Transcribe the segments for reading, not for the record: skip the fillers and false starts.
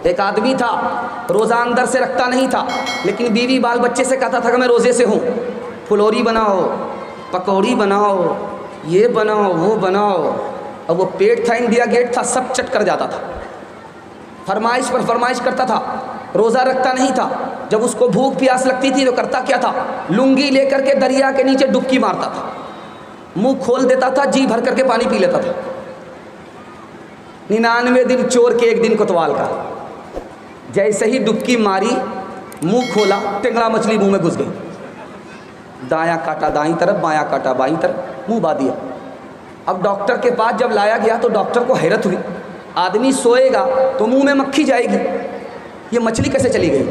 एक आदमी था, रोज़ा अंदर से रखता नहीं था, लेकिन बीवी बाल बच्चे से कहता था कि मैं रोज़े से हूँ, फुलौरी बनाओ, पकौड़ी बनाओ, ये बनाओ, वो बनाओ। और वो पेट था, इंडिया गेट था, सब चट कर जाता था, फरमाइश पर फरमाइश करता था, रोज़ा रखता नहीं था। जब उसको भूख प्यास लगती थी तो करता क्या था, लुंगी लेकर के दरिया के नीचे डुबकी मारता था, मुंह खोल देता था, जी भर करके पानी पी लेता था। 99 दिन चोर के 1 दिन कोतवाल का। जैसे ही डुबकी मारी, मुंह खोला, टेंगड़ा मछली मुंह में घुस गई। दायां काटा दाईं तरफ, बायां काटा बाईं तरफ, मुंह बा दिया। अब डॉक्टर के पास जब लाया गया तो डॉक्टर को हैरत हुई, आदमी सोएगा तो मुंह में मक्खी जाएगी, ये मछली कैसे चली गई?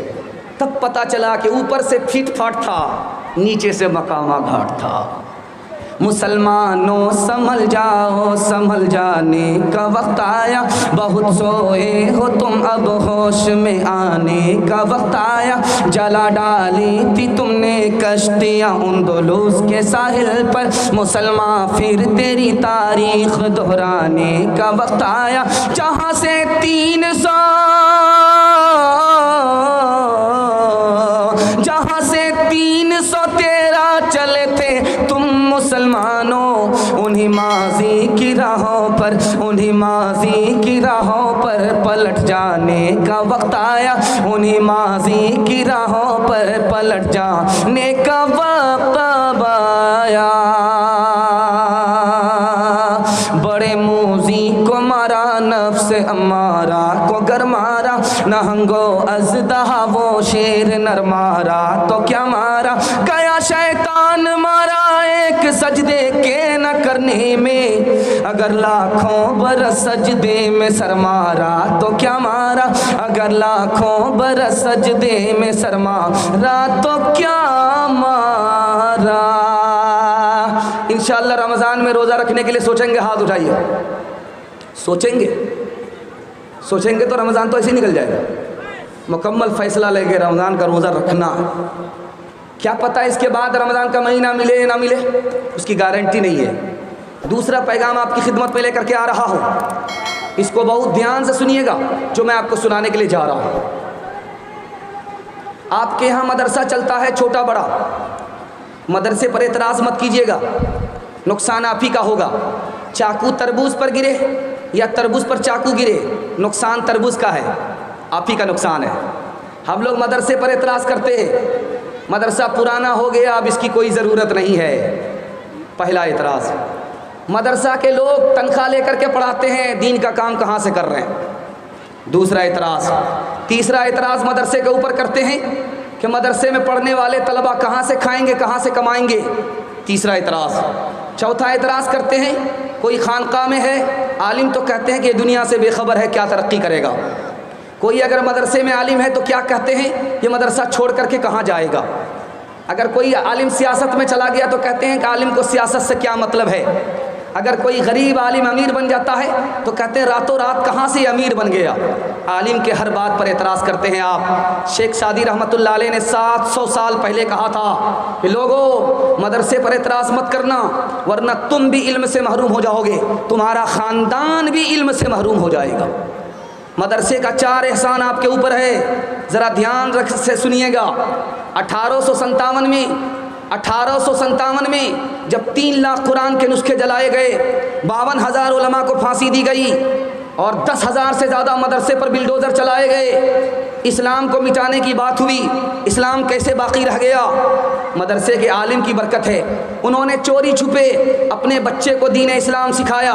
तब पता चला कि ऊपर से फीट फाट था, नीचे से मकामा घाट था। मुसलमानों संभल जाओ, संभल जाने का वक्त आया, बहुत सोए हो तुम, अब होश में आने का वक्त आया। जला डाली थी तुमने कश्तियाँ उंदुलुस के साहिल पर, मुसलमान फिर तेरी तारीख दोहराने का वक्त आया। जहाँ से 313 चले थे तुम मुसलमानों, उन्हीं माजी की राहों पर, उन्हीं माजी की राहों पर पलट जाने का वक्त आया, उन्हीं माजी की राहों पर पलट जाने का वक्त आया। बड़े मूजी को मारा, नफ्स अम्मारा को गर मारा, नहंगो अज़दहा वो शेर नर मारा तो क्या मारा। गया शैतान मारा एक सजदे के न करने में, अगर लाखों बरस सजदे में सर मारा तो क्या मारा। अगर लाखों बरस सजदे में सर मारा तो क्या मारा। इंशाअल्लाह रमज़ान में रोज़ा रखने के लिए सोचेंगे, हाथ उठाइए। सोचेंगे तो रमज़ान तो ऐसे ही निकल जाएगा। मुकम्मल फ़ैसला लेंगे रमज़ान का रोज़ा रखना। क्या पता इसके बाद रमज़ान का महीना मिले या ना मिले, उसकी गारंटी नहीं है। दूसरा पैगाम आपकी खिदमत में लेकर के आ रहा हूँ, इसको बहुत ध्यान से सुनिएगा जो मैं आपको सुनाने के लिए जा रहा हूँ। आपके यहाँ मदरसा चलता है छोटा बड़ा, मदरसे पर एतराज़ मत कीजिएगा, नुकसान आप ही का होगा। चाकू तरबूज पर गिरे या तरबूज पर चाकू गिरे, नुकसान तरबूज का है, आप ही का नुकसान है। हम लोग मदरसे पर एतराज़ करते हैं, मदरसा पुराना हो गया, अब इसकी कोई ज़रूरत नहीं है। पहला एतराज़। मदरसा के लोग तनख्वाह लेकर के पढ़ाते हैं, दीन का काम कहाँ से कर रहे हैं। दूसरा एतराज़। तीसरा एतराज़ मदरसे के ऊपर करते हैं कि मदरसे में पढ़ने वाले तलबा कहाँ से खाएंगे, कहाँ से कमाएंगे। तीसरा एतराज़। चौथा एतराज़ करते हैं कोई खानका में है आलिम तो कहते हैं कि दुनिया से बेखबर है, क्या तरक्की करेगा। कोई अगर मदरसे में आलिम है तो क्या कहते हैं कि मदरसा छोड़ करके कहाँ जाएगा। अगर कोई आलिम सियासत में चला गया तो कहते हैं कि आलिम को सियासत से क्या मतलब है। अगर कोई गरीब आलिम अमीर बन जाता है तो कहते हैं रातों रात कहाँ से अमीर बन गया। आलिम के हर बात पर एतराज़ करते हैं आप। शेख सादी रहमतुल्लाह अलैह ने 700 साल पहले कहा था कि लोगों मदरसे पर एतराज़ मत करना, वरना तुम भी इल्म से महरूम हो जाओगे, तुम्हारा ख़ानदान भी इल्म से महरूम हो जाएगा। मदरसे का 4 एहसान आपके ऊपर है, ज़रा ध्यान रख से सुनिएगा। 1857 में जब 3 लाख कुरान के नुस्खे जलाए गए, 52,000 उलमा को फांसी दी गई और 10,000 से ज़्यादा मदरसे पर बिल्डोज़र चलाए गए, इस्लाम को मिटाने की बात हुई। इस्लाम कैसे बाकी रह गया? मदरसे के आलिम की बरकत है। उन्होंने चोरी छुपे अपने बच्चे को दीन इस्लाम सिखाया,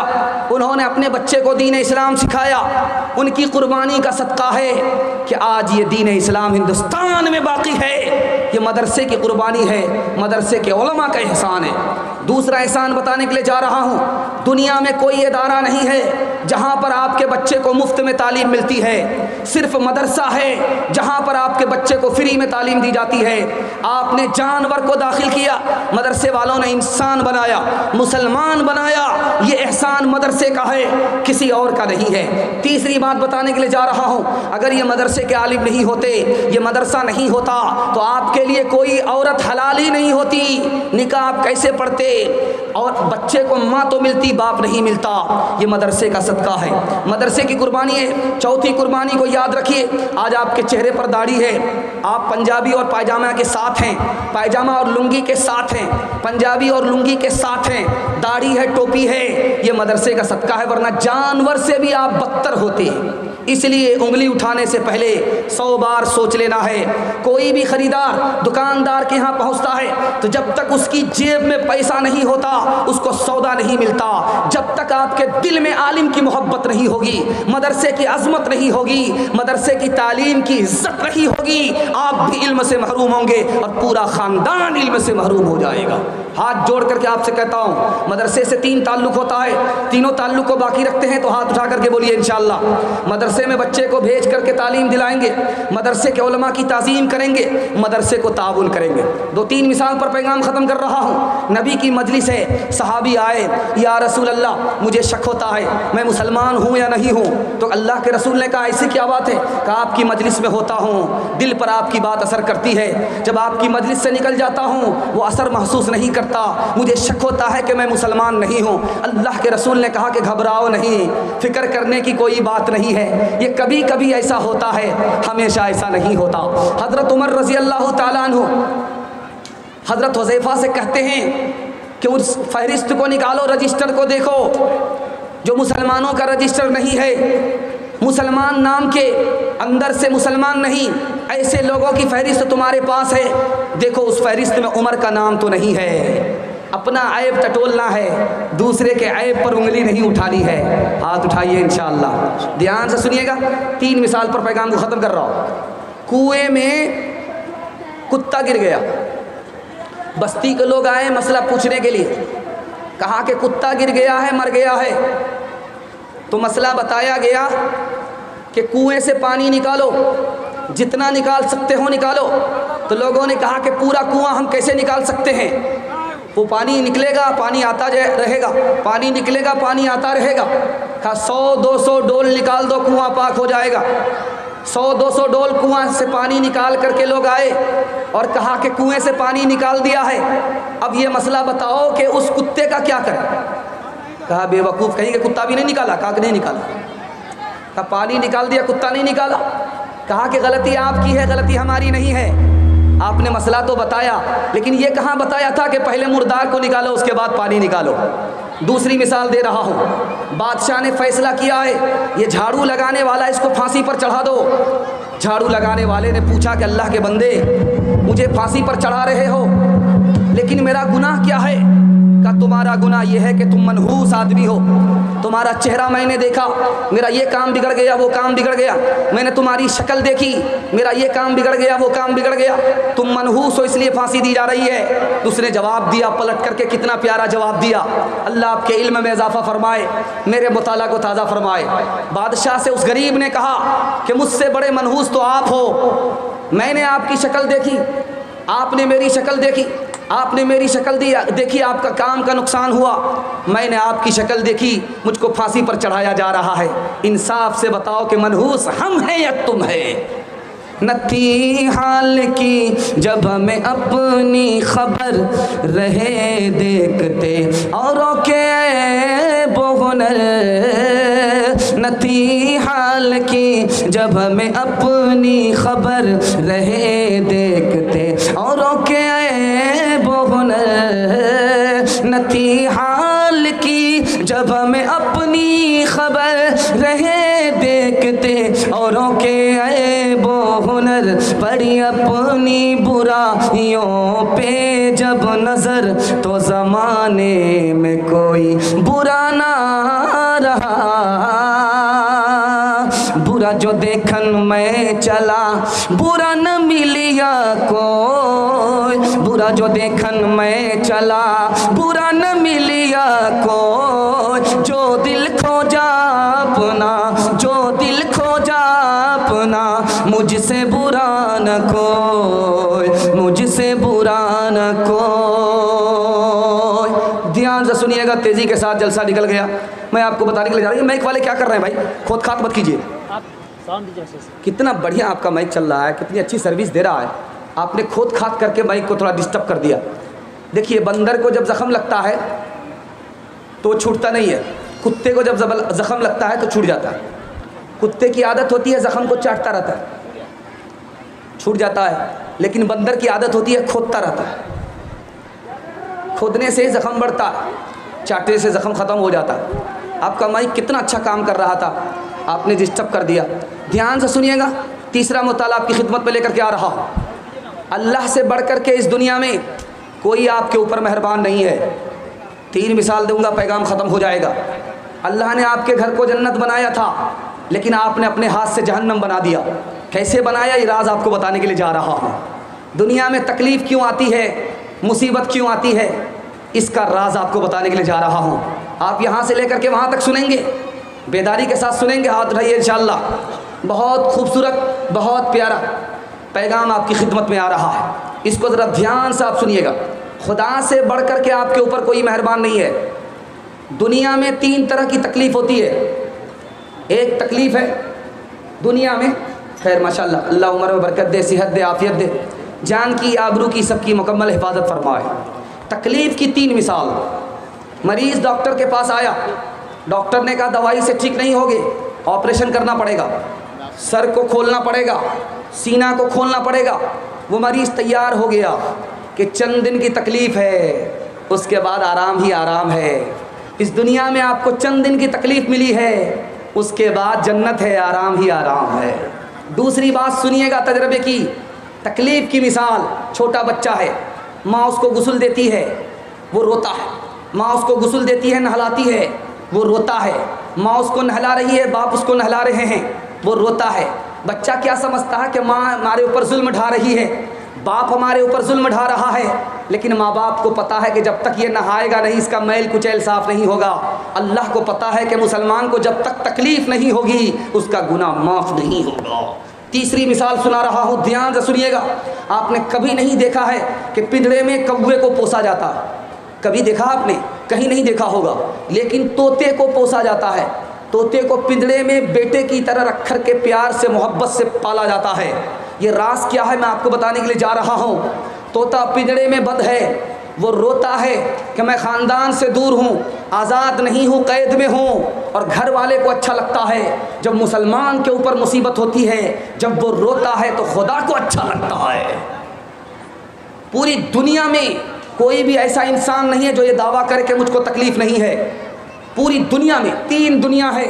उन्होंने अपने बच्चे को दीन इस्लाम सिखाया। उनकी कुर्बानी का सदका है कि आज ये दीन इस्लाम हिंदुस्तान में बाकी है। ये मदरसे की कुर्बानी है, मदरसे के उलमा का एहसान है। दूसरा एहसान बताने के लिए जा रहा हूँ। दुनिया में कोई इदारा नहीं है जहाँ पर आपके बच्चे को मुफ्त में तालीम मिलती है, सिर्फ मदरसा है जहाँ पर आपके बच्चे को फ्री में तालीम दी जाती है। आपने जानवर को दाखिल किया, मदरसे वालों ने इंसान बनाया, मुसलमान बनाया। ये एहसान मदरसे का है, किसी और का नहीं है। तीसरी बात बताने के लिए जा रहा हूँ, अगर ये मदरसे के आलिम नहीं होते, ये मदरसा नहीं होता, तो आपके लिए कोई औरत हलाल ही नहीं होती। निकाह आप कैसे पढ़ते? और बच्चे को माँ तो मिलती बाप नहीं मिलता, ये मदरसे का सदका है, मदरसे की कुर्बानी है। चौथी कुर्बानी को याद रखिए, आज आपके चेहरे पर दाढ़ी है, आप पंजाबी और पायजामा के साथ हैं, पायजामा और लुंगी के साथ हैं, पंजाबी और लुंगी के साथ हैं, दाढ़ी है, टोपी है, ये मदरसे का सदका है, वरना जानवर से भी आप बदतर होते हैं। इसलिए उंगली उठाने से पहले 100 बार सोच लेना है। कोई भी खरीदार दुकानदार के यहाँ पहुँचता है तो जब तक उसकी जेब में पैसा नहीं होता उसको सौदा नहीं मिलता। जब तक आपके दिल में आलिम की मोहब्बत नहीं होगी, मदरसे की अजमत नहीं होगी, मदरसे की तालीम की इज्जत नहीं होगी, आप भी इल्म से महरूम होंगे और पूरा ख़ानदान इल्म से महरूम हो जाएगा। हाथ जोड़ करके आपसे कहता हूँ, मदरसे से 3 ताल्लुक़ होता है, तीनों ताल्लुक़ को बाकी रखते हैं तो हाथ उठा करके बोलिए इंशाअल्लाह। मदरसे में बच्चे को भेज करके तालीम दिलाएंगे, मदरसे के उलमा की ताज़ीम करेंगे, मदरसे को ताउन करेंगे। 2-3 मिसाल पर पैगाम ख़त्म कर रहा हूँ। नबी की मजलिस है, सहाबी आए, या रसूल अल्लाह मुझे शक होता है मैं मुसलमान हूँ या नहीं हूँ। तो अल्लाह के रसूल ने कहा ऐसी क्या बात है? कहा आपकी मजलिस में होता हूँ, दिल पर आपकी बात असर करती है, जब आपकी मजलिस से निकल जाता हूँ वो असर महसूस नहीं करता, मुझे शक होता है कि मैं मुसलमान नहीं हूँ। अल्लाह के रसूल ने कहा कि घबराओ नहीं, फिक्र करने की कोई बात नहीं है, ये कभी कभी ऐसा होता है, हमेशा ऐसा नहीं होता। हज़रत उमर रज़ी अल्लाह ताला अन्हु हज़रत हुज़ैफ़ा से कहते हैं कि उस फहरिस्त को निकालो, रजिस्टर को देखो, जो मुसलमानों का रजिस्टर नहीं है, मुसलमान नाम के अंदर से मुसलमान नहीं, ऐसे लोगों की फहरिस्त तुम्हारे पास है, देखो उस फहरिस्त में उमर का नाम तो नहीं है। अपना ऐब टटोलना है, दूसरे के ऐब पर उंगली नहीं उठानी है। हाथ उठाइए इंशाअल्लाह, ध्यान से सुनिएगा। 3 मिसाल पर पैगाम को ख़त्म कर रहा हूँ। कुएं में कुत्ता गिर गया, बस्ती के लोग आए मसला पूछने के लिए, कहा कि कुत्ता गिर गया है, मर गया है। तो मसला बताया गया कि कुएं से पानी निकालो, जितना निकाल सकते हो निकालो। तो लोगों ने कहा कि पूरा कुआं हम कैसे निकाल सकते हैं, वो पानी निकलेगा, पानी आता रहेगा, पानी निकलेगा, पानी आता रहेगा। कहा 100-200 डोल निकाल दो, कुआं पाक हो जाएगा। 100-200 डोल कुआं से पानी निकाल करके लोग आए और कहा कि कुएं से पानी निकाल दिया है, अब ये मसला बताओ कि उस कुत्ते का क्या करें। कहा बेवकूफ़, कहीं कि कुत्ता भी नहीं निकाला। कहा कि नहीं निकाला। कहा पानी निकाल दिया, कुत्ता नहीं निकाला। कहा कि गलती आपकी है, गलती हमारी नहीं है, आपने मसला तो बताया, लेकिन ये कहाँ बताया था कि पहले मुर्दार को निकालो उसके बाद पानी निकालो। दूसरी मिसाल दे रहा हूँ, बादशाह ने फैसला किया है ये झाड़ू लगाने वाला इसको फांसी पर चढ़ा दो। झाड़ू लगाने वाले ने पूछा कि अल्लाह के बंदे मुझे फांसी पर चढ़ा रहे हो, लेकिन मेरा गुनाह क्या है? का तुम्हारा गुनाह यह है कि तुम मनहूस आदमी हो, तुम्हारा चेहरा मैंने देखा, मेरा ये काम बिगड़ गया, वो काम बिगड़ गया, मैंने तुम्हारी शक्ल देखी, मेरा ये काम बिगड़ गया, वो काम बिगड़ गया, तुम मनहूस हो इसलिए फांसी दी जा रही है। उसने जवाब दिया पलट करके, कितना प्यारा जवाब दिया, अल्लाह आपके इल्म में इजाफा फरमाए, मेरे मुताला को ताज़ा फरमाए। बादशाह से उस गरीब ने कहा कि मुझसे बड़े मनहूस तो आप हो, मैंने आपकी शक्ल देखी, आपने मेरी शक्ल देखी, आपने मेरी शक्ल देखी, आपका काम का नुकसान हुआ, मैंने आपकी शक्ल देखी, मुझको फांसी पर चढ़ाया जा रहा है। इंसाफ से बताओ कि मनहूस हम हैं या तुम है? न थी हाल की जब हमें अपनी खबर रहे देखते औरों के बहुनर, न थी हाल की जब हमें अपनी खबर रहे देखते औरों के बहुनर, न थी हाल की जब हमें अपनी खबर रहे देखते औरों के हुनर, पड़ी अपनी बुराइयों पे जब नजर तो जमाने में कोई बुरा ना रहा। बुरा जो देखन में चला बुरा न मिलिया कोई, बुरा जो देखन में चला बुरा न मिलिया कोई, जो दिल खोजा अपना, जो दिल खोजा अपना, मुझसे बुरा न कोई, मुझसे बुरा न कोई। ध्यान से सुनिएगा, तेज़ी के साथ जलसा निकल गया। मैं आपको बताने के लिए जा रही हूँ, माइक वाले क्या कर रहे हैं भाई, खोद खात मत कीजिए। कितना बढ़िया आपका माइक चल रहा है, कितनी अच्छी सर्विस दे रहा है, आपने खोद खात करके माइक को थोड़ा डिस्टर्ब कर दिया। देखिए बंदर को जब ज़ख्म लगता है तो छूटता नहीं है। कुत्ते को जब ज़ख़म लगता है तो छूट जाता है। कुत्ते की आदत होती है ज़ख़म को चाटता रहता है, छूट जाता है। लेकिन बंदर की आदत होती है खोदता रहता है, खोदने से ज़ख़म बढ़ता है, चाटने से ज़ख़म ख़त्म हो जाता है। आपका माइक कितना अच्छा काम कर रहा था, आपने डिस्टर्ब कर दिया। ध्यान से सुनिएगा। तीसरा मुताला आपकी खिदमत में लेकर के आ रहा हूँ। अल्लाह से बढ़ कर के इस दुनिया में कोई आपके ऊपर मेहरबान नहीं है। 3 मिसाल दूंगा, पैगाम ख़त्म हो जाएगा। अल्लाह ने आपके घर को जन्नत बनाया था, लेकिन आपने अपने हाथ से जहन्नम बना दिया। कैसे बनाया, ये राज आपको बताने के लिए जा रहा हूँ। दुनिया में तकलीफ़ क्यों आती है, मुसीबत क्यों आती है, इसका राज आपको बताने के लिए जा रहा हूँ। आप यहाँ से लेकर के वहाँ तक सुनेंगे, बेदारी के साथ सुनेंगे। हाथ उठाइए इंशाअल्लाह। बहुत खूबसूरत, बहुत प्यारा पैगाम आपकी खिदमत में आ रहा है, इसको ज़रा ध्यान से आप सुनिएगा। खुदा से बढ़ कर के आपके ऊपर कोई मेहरबान नहीं है। दुनिया में 3 तरह की तकलीफ़ होती है। एक तकलीफ़ है दुनिया में, खैर माशाअल्लाह, अल्लाह उम्र में बरकत दे, सेहत दे, आफियत दे, जान की, आबरू की, सबकी मुकम्मल हिफाजत फरमाए। तकलीफ़ की 3 मिसाल। मरीज़ डॉक्टर के पास आया, डॉक्टर ने कहा दवाई से ठीक नहीं होगे, ऑपरेशन करना पड़ेगा, सर को खोलना पड़ेगा, सीना को खोलना पड़ेगा। वो मरीज़ तैयार हो गया कि चंद दिन की तकलीफ़ है, उसके बाद आराम ही आराम है। इस दुनिया में आपको चंद दिन की तकलीफ़ मिली है, उसके बाद जन्नत है, आराम ही आराम है। दूसरी बात सुनिएगा तजर्बे की। तकलीफ़ की मिसाल, छोटा बच्चा है, माँ उसको गुस्ल देती है, वो रोता है। माँ उसको गुस्ल देती है, नहलाती है, वो रोता है। माँ उसको नहला रही है, बाप उसको नहला रहे हैं, वो रोता है। बच्चा क्या समझता है कि माँ हमारे ऊपर जुल्म ढा रही है, बाप हमारे ऊपर जुल्म ढा रहा है। लेकिन माँ बाप को पता है कि जब तक ये नहाएगा नहीं, इसका मैल कुचैल साफ़ नहीं होगा। अल्लाह को पता है कि मुसलमान को जब तक तकलीफ़ नहीं होगी, उसका गुनाह माफ़ नहीं होगा। तीसरी मिसाल सुना रहा हूँ, ध्यान से सुनिएगा। आपने कभी नहीं देखा है कि पिंजड़े में कौवे को पोसा जाता है, कभी देखा आपने? कहीं नहीं देखा होगा। लेकिन तोते को पोसा जाता है, तोते को पिंजड़े में बेटे की तरह रख कर के प्यार से, मोहब्बत से पाला जाता है। ये राज क्या है, मैं आपको बताने के लिए जा रहा हूँ। तोता पिंजड़े में बंद है, वो रोता है कि मैं ख़ानदान से दूर हूँ, आज़ाद नहीं हूँ, कैद में हूँ। और घर वाले को अच्छा लगता है जब मुसलमान के ऊपर मुसीबत होती है, जब वो रोता है तो खुदा को अच्छा लगता है। पूरी दुनिया में कोई भी ऐसा इंसान नहीं है जो ये दावा करे कि मुझको तकलीफ़ नहीं है। पूरी दुनिया में 3 दुनिया है।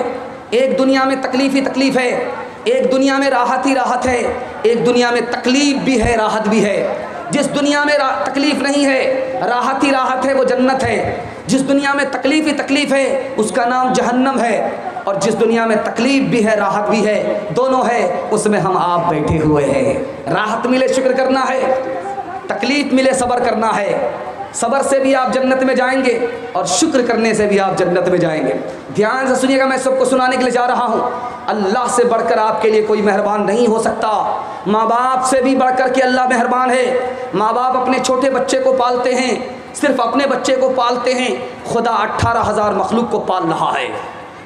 एक दुनिया में तकलीफ़ ही तकलीफ़ है, एक दुनिया में राहत ही राहत है, एक दुनिया में तकलीफ़ भी है, राहत भी है। जिस दुनिया में तकलीफ़ नहीं है, राहत ही राहत है, वो जन्नत है। जिस दुनिया में तकलीफ़ ही तकलीफ़ है, उसका नाम जहन्नम है। और जिस दुनिया में तकलीफ़ भी है, राहत भी है, दोनों है, उसमें हम आप बैठे हुए हैं। राहत मिले शुक्र करना है, तकलीफ़ मिले सब्र करना है। सब्र से भी आप जन्नत में जाएंगे और शुक्र करने से भी आप जन्नत में जाएंगे। ध्यान से सुनिएगा, मैं सबको सुनाने के लिए जा रहा हूँ। अल्लाह से बढ़कर आपके लिए कोई मेहरबान नहीं हो सकता। माँ बाप से भी बढ़कर के अल्लाह मेहरबान है। माँ बाप अपने छोटे बच्चे को पालते हैं, सिर्फ अपने बच्चे को पालते हैं, खुदा 18,000 मखलूक को पाल रहा है।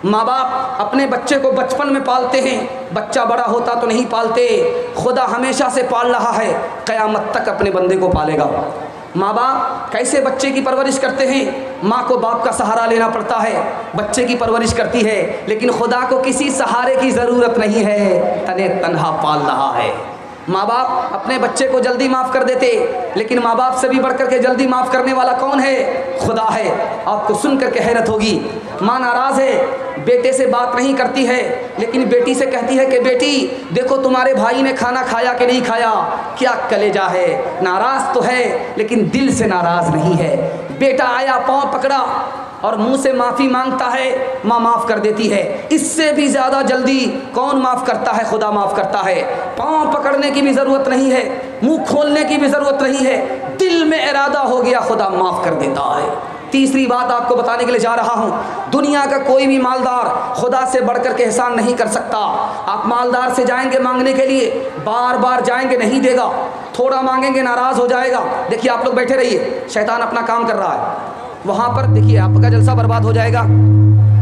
माँ बाप अपने बच्चे को बचपन में पालते हैं, बच्चा बड़ा होता तो नहीं पालते। खुदा हमेशा से पाल रहा है, क़यामत तक अपने बंदे को पालेगा। माँ बाप कैसे बच्चे की परवरिश करते हैं? माँ को बाप का सहारा लेना पड़ता है, बच्चे की परवरिश करती है। लेकिन खुदा को किसी सहारे की ज़रूरत नहीं है, तने तन्हा पाल रहा है। माँ बाप अपने बच्चे को जल्दी माफ़ कर देते, लेकिन माँ बाप से भी बढ़कर के जल्दी माफ़ करने वाला कौन है? खुदा है। आपको सुन कर के हैरत होगी, माँ नाराज़ है, बेटे से बात नहीं करती है, लेकिन बेटी से कहती है कि बेटी देखो तुम्हारे भाई ने खाना खाया कि नहीं खाया। क्या कलेजा है, नाराज़ तो है लेकिन दिल से नाराज़ नहीं है। बेटा आया, पाँव पकड़ा और मुंह से माफ़ी मांगता है, माँ माफ़ कर देती है। इससे भी ज़्यादा जल्दी कौन माफ़ करता है? खुदा माफ़ करता है। पाँव पकड़ने की भी ज़रूरत नहीं है, मुंह खोलने की भी ज़रूरत नहीं है, दिल में इरादा हो गया, खुदा माफ़ कर देता है। तीसरी बात आपको बताने के लिए जा रहा हूँ, दुनिया का कोई भी मालदार खुदा से बढ़कर के एहसान नहीं कर सकता। आप मालदार से जाएंगे मांगने के लिए, बार बार जाएंगे, नहीं देगा। थोड़ा मांगेंगे, नाराज़ हो जाएगा। देखिए आप लोग बैठे रहिए, शैतान अपना काम कर रहा है। वहाँ पर देखिए आपका जलसा बर्बाद हो जाएगा,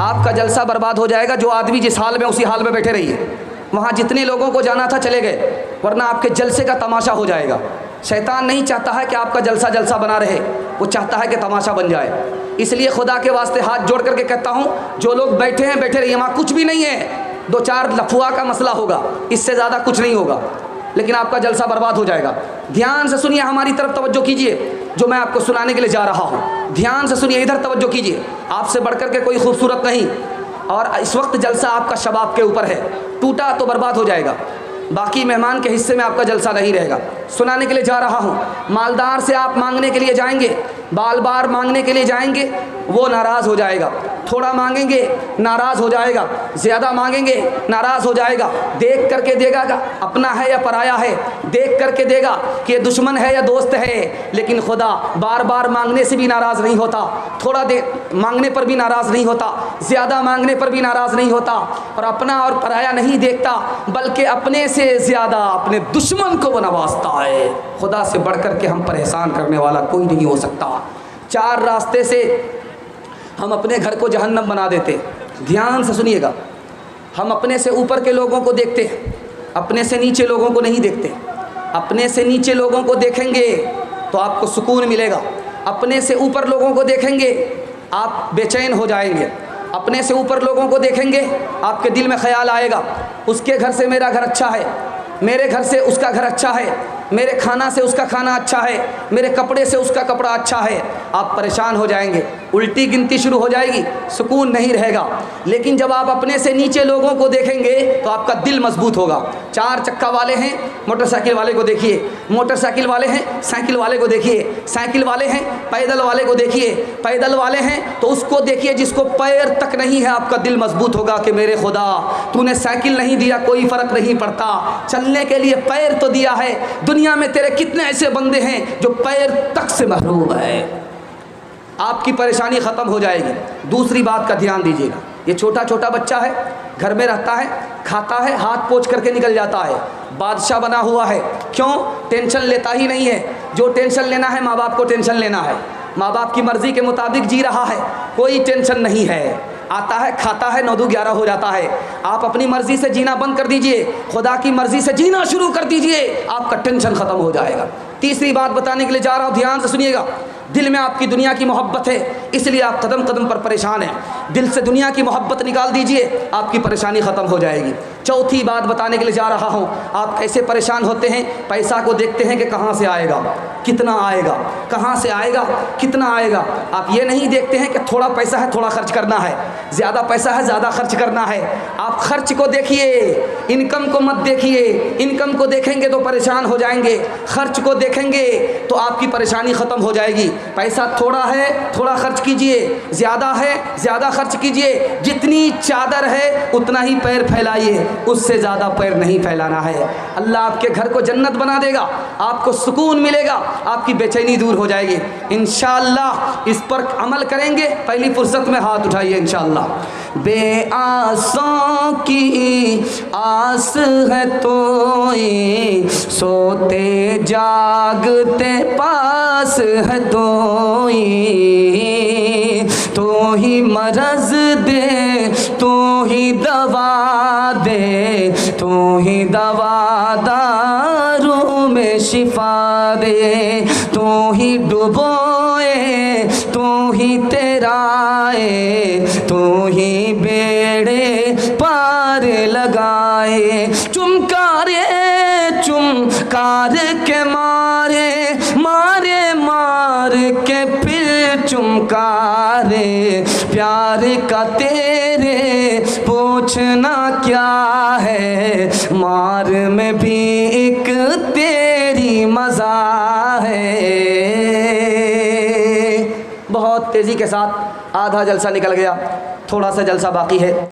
आपका जलसा बर्बाद हो जाएगा। जो आदमी जिस हाल में उसी हाल में बैठे रहिए। वहाँ जितने लोगों को जाना था चले गए, वरना आपके जलसे का तमाशा हो जाएगा। शैतान नहीं चाहता है कि आपका जलसा जलसा बना रहे। वो चाहता है कि तमाशा बन जाए। इसलिए खुदा के वास्ते हाथ जोड़ करके कहता हूँ, जो लोग बैठे हैं बैठे रहिए, वहाँ कुछ भी नहीं है, 2-4 लफुआ का मसला होगा, इससे ज़्यादा कुछ नहीं होगा, लेकिन आपका जलसा बर्बाद हो जाएगा। ध्यान से सुनिए, हमारी तरफ तवज्जो कीजिए, जो मैं आपको सुनाने के लिए जा रहा हूँ। ध्यान से सुनिए, इधर तवज्जो कीजिए। आपसे बढ़कर के कोई खूबसूरत नहीं, और इस वक्त जलसा आपका शबाब के ऊपर है, टूटा तो बर्बाद हो जाएगा, बाकी मेहमान के हिस्से में आपका जलसा नहीं रहेगा। सुनाने के लिए जा रहा हूँ, मालदार से आप मांगने के लिए जाएंगे, बाल बार मांगने के लिए जाएंगे, वो नाराज़ हो जाएगा। थोड़ा मांगेंगे नाराज़ हो जाएगा, ज़्यादा मांगेंगे नाराज़ हो जाएगा। देख करके देगा, अपना है या पराया है, देख करके देगा कि दुश्मन है या दोस्त है। लेकिन खुदा बार बार मांगने से भी नाराज़ नहीं होता, थोड़ा दे मांगने पर भी नाराज़ नहीं होता, ज़्यादा मांगने पर भी नाराज़ नहीं होता, और अपना और पराया नहीं देखता, बल्कि अपने से ज़्यादा अपने दुश्मन को वो नवाजता है। खुदा से बढ़ कर के हम पर एहसान करने वाला कोई नहीं हो सकता। 4 रास्ते से हम अपने घर को जहन्नम बना देते। ध्यान से सुनिएगा, हम अपने से ऊपर के लोगों को देखते, अपने से नीचे लोगों को नहीं देखते। अपने से नीचे लोगों को देखेंगे तो आपको सुकून मिलेगा, अपने से ऊपर लोगों को देखेंगे आप बेचैन हो जाएंगे। अपने से ऊपर लोगों को देखेंगे आपके दिल में ख्याल आएगा, उसके घर से मेरा घर अच्छा है, मेरे घर से उसका घर अच्छा है, मेरे खाना से उसका खाना अच्छा है, मेरे कपड़े से उसका कपड़ा अच्छा है। आप परेशान हो जाएंगे, उल्टी गिनती शुरू हो जाएगी, सुकून नहीं रहेगा। लेकिन जब आप अपने से नीचे लोगों को देखेंगे तो आपका दिल मजबूत होगा। 4 चक्का वाले हैं, मोटरसाइकिल वाले को देखिए, मोटरसाइकिल वाले हैं, साइकिल वाले को देखिए, साइकिल वाले हैं, पैदल वाले को देखिए, पैदल वाले हैं तो उसको देखिए जिसको पैर तक नहीं है। आपका दिल मजबूत होगा कि मेरे खुदा, तूने साइकिल नहीं दिया कोई फ़र्क नहीं पड़ता, चलने के लिए पैर तो दिया है। दुनिया में तेरे कितने ऐसे बंदे हैं जो पैर तक से महरूम है। आपकी परेशानी ख़त्म हो जाएगी। दूसरी बात का ध्यान दीजिएगा, ये छोटा छोटा बच्चा है, घर में रहता है, खाता है, हाथ पोंछ करके निकल जाता है, बादशाह बना हुआ है। क्यों? टेंशन लेता ही नहीं है। जो टेंशन लेना है माँ बाप को टेंशन लेना है, माँ बाप की मर्ज़ी के मुताबिक जी रहा है, कोई टेंशन नहीं है। आता है, खाता है, 9-2-11 हो जाता है। आप अपनी मर्ज़ी से जीना बंद कर दीजिए, खुदा की मर्ज़ी से जीना शुरू कर दीजिए, आपका टेंशन ख़त्म हो जाएगा। तीसरी बात बताने के लिए जा रहा हूँ, ध्यान से सुनिएगा। दिल में आपकी दुनिया की मोहब्बत है, इसलिए आप कदम कदम पर परेशान हैं। दिल से दुनिया की मोहब्बत निकाल दीजिए, आपकी परेशानी ख़त्म हो जाएगी। चौथी बात बताने के लिए जा रहा हूँ, आप कैसे परेशान होते हैं। पैसा को देखते हैं कि कहाँ से आएगा, कितना आएगा, कहाँ से आएगा, कितना आएगा। आप ये नहीं देखते हैं कि थोड़ा पैसा है थोड़ा खर्च करना है, ज़्यादा पैसा है ज़्यादा खर्च करना है। आप खर्च को देखिए, इनकम को मत देखिए। इनकम को देखेंगे तो परेशान हो जाएंगे, खर्च को देखेंगे तो आपकी परेशानी ख़त्म हो जाएगी। पैसा थोड़ा है थोड़ा खर्च कीजिए, ज़्यादा है ज़्यादा खर्च कीजिए। जितनी चादर है उतना ही पैर फैलाइए, उससे ज़्यादा पैर नहीं फैलाना है। अल्लाह आपके घर को जन्नत बना देगा, आपको सुकून मिलेगा, आपकी बेचैनी दूर हो जाएगी। इंशाअल्लाह इस पर अमल करेंगे। पहली फुर्सत में हाथ उठाइए इंशाअल्लाह। बेआसों की आस है तोई, सोते जागते पास है तोई, तो ही मरज दे तो ही दवा दे, तो ही दवा दारू में शिफा दे, तो ही डुबोए तो ही तेराए, तो ही बेड़े पार लगाए। चुमकारे चुमकार के मारे मारे मार के फिर चुमकारे, प्यार का तेरे पूछना क्या है, मार में भी एक तेरी मज़ा है। बहुत तेज़ी के साथ आधा जलसा निकल गया, थोड़ा सा जलसा बाकी है।